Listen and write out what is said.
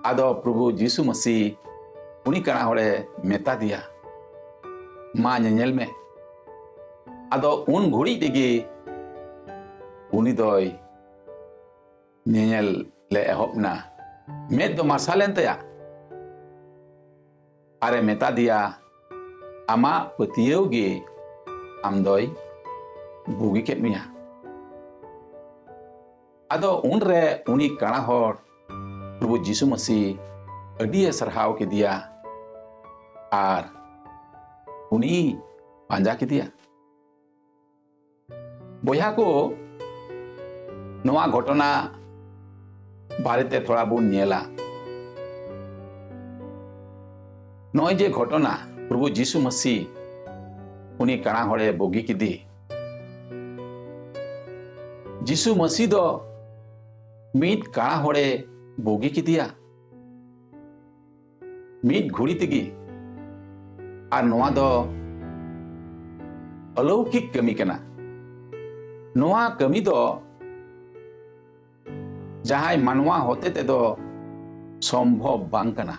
आदो प्रभु यीशु मसीह उनी कणा होड़े मेता दिया मा नेल में आदो उन घुड़ी दिगे उनी दोय नेल ले एहबना मेद दो मार्सालेन तया आरे मेता दिया आमा पतियेव गे आम दोय बुगी केट मिया आदो उन रे उनी कणा होड़ प्रभु यीशु मसीह अडिये सरहाव के दिया आर उनी पांजा के दिया बोया को नवा घटना बारेते थोड़ा बुन नेला नय जे घटना प्रभु यीशु मसीह उनी कणा होड़े बोगी की दी यीशु मसीह दो मीट कणा होड़े बोगी की दिया मीट घुड़ी तिगी आर नवा दो अलौकिक कमी कना नवा कमी दो जहां मानवा होते ते दो संभव बांग कना